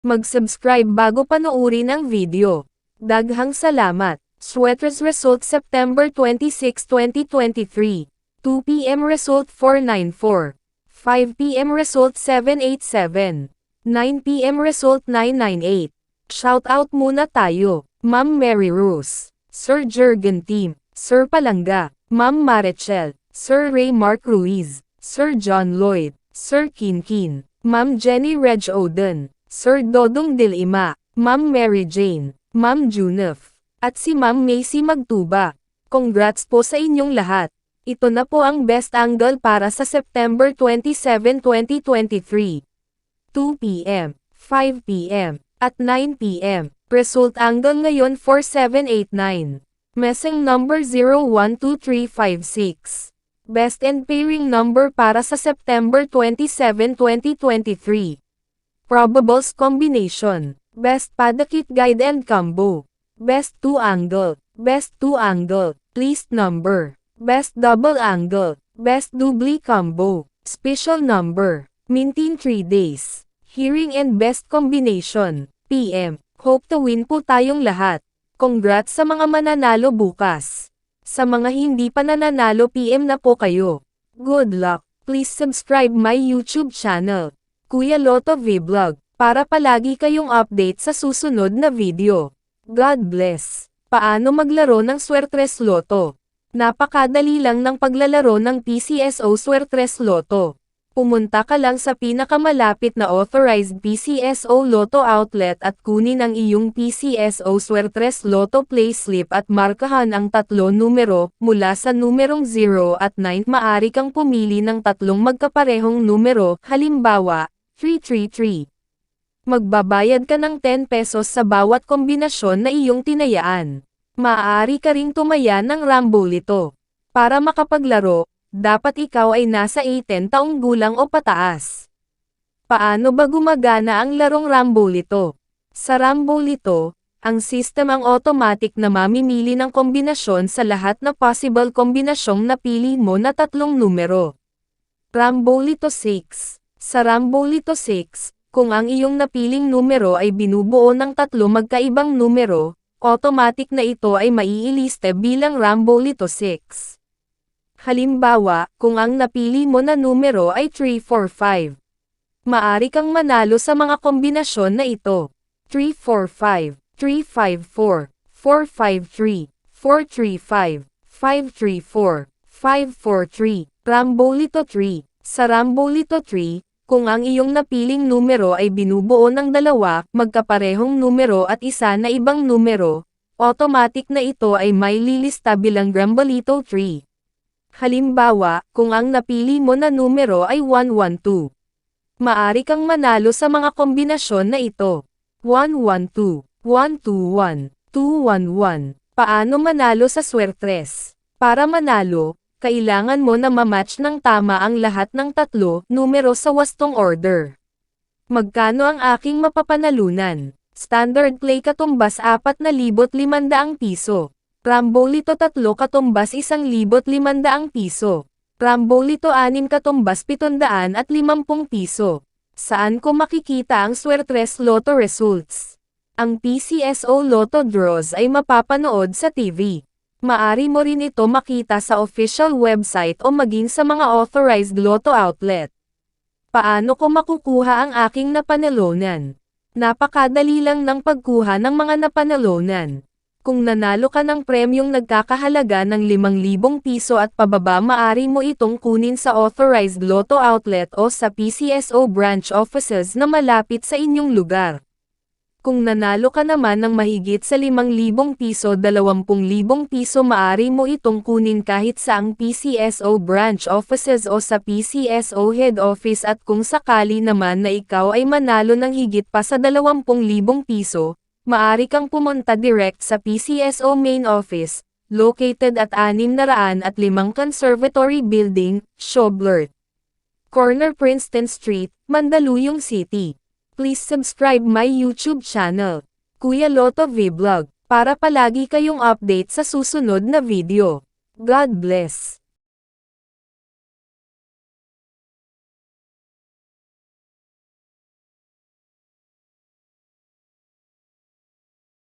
Mag-subscribe bago panoorin ang video. Daghang salamat. Sweaters result September 26, 2023. 2 p.m. result 494. 5 p.m. result 787. 9 p.m. result 998. Shoutout muna tayo. Ma'am Mary Rose, Sir Jurgen Team, Sir Palanga, Ma'am Marichel, Sir Ray Mark Ruiz, Sir John Lloyd, Sir Kinkin, Ma'am Jenny Reg Oden, Sir Dodong Dilima, Ma'am Mary Jane, Ma'am Junef, at si Ma'am Macy Magtuba. Congrats po sa inyong lahat. Ito na po ang best angle para sa September 27, 2023. 2 p.m., 5 p.m., at 9 p.m. Result angle ngayon 4789. Messing number 012356. Best and pairing number para sa September 27, 2023. Probables combination. Best padakit guide and combo. Best 2 angle. Best 2 angle. Least number. Best double angle. Best doubly combo. Special number. Mintin 3 days. Hearing and best combination. PM. Hope to win po tayong lahat. Congrats sa mga mananalo bukas. Sa mga hindi pa nananalo PM na po kayo. Good luck. Please subscribe my YouTube channel, Kuya Lotto Vlog, para palagi kayong update sa susunod na video. God bless. Paano maglaro ng Swertres Lotto? Napakadali lang ng paglalaro ng PCSO Swertres Lotto. Pumunta ka lang sa pinakamalapit na authorized PCSO Lotto outlet at kunin ang iyong PCSO Swertres Lotto payslip at markahan ang 3 numero, mula sa numerong 0 at 9. Maari kang pumili ng 3 magkaparehong numero, halimbawa, 333. Magbabayad ka ng 10 pesos sa bawat kombinasyon na iyong tinayaan. Maaari ka ring tumaya ng Rambolito. Para makapaglaro, dapat ikaw ay nasa 18 taong gulang o pataas. Paano ba gumagana ang larong Rambolito? Sa Rambolito, ang system ang automatic na mamimili ng kombinasyon sa lahat na possible kombinasyong napili mo na 3 numero. Rambolito 6. Sa Rambolito 6, kung ang iyong napiling numero ay binubuo ng 3 magkaibang numero, automatic na ito ay maiiliste bilang Rambolito 6. Halimbawa, kung ang napili mo na numero ay 345. Maari kang manalo sa mga kombinasyon na ito. 345, 354, 453, 435, 534, 543, Rambolito 3. Sa Rambolito 3, kung ang iyong napiling numero ay binubuo ng 2 magkaparehong numero at isa na ibang numero, automatic na ito ay may lilista bilang Rambolito 3. Halimbawa, kung ang napili mo na numero ay 112. Maari kang manalo sa mga kombinasyon na ito. 112, 121, 211. Paano manalo sa Swertres? Para manalo, kailangan mo na mamatch ng tama ang lahat ng 3 numero sa wastong order. Magkano ang aking mapapanalunan? Standard play katumbas 4,500 piso. Rambolito 3 katumbas 1,500 piso. Rambolito 6 katumbas 750 piso. Saan ko makikita ang Swertres Lotto results? Ang PCSO Lotto draws ay mapapanood sa TV. Maari mo rin ito makita sa official website o maging sa mga authorized Lotto outlet. Paano ko makukuha ang aking napanalunan? Napakadali lang ng pagkuha ng mga napanalunan. Kung nanalo ka ng premyong nagkakahalaga ng 5,000 piso at pababa, maari mo itong kunin sa authorized Lotto outlet o sa PCSO branch offices na malapit sa inyong lugar. Kung nanalo ka naman ng mahigit sa 5,000 piso, 20,000 piso, maari mo itong kunin kahit sa ang PCSO branch offices o sa PCSO head office, at kung sakali naman na ikaw ay manalo ng higit pa sa 20,000 piso, maari kang pumunta direct sa PCSO main office, located at 605 Conservatory Building, Schoblert Corner, Princeton Street, Mandaluyong City. Please subscribe my YouTube channel, Kuya Lotto Vlog, para palagi kayong update sa susunod na video. God bless.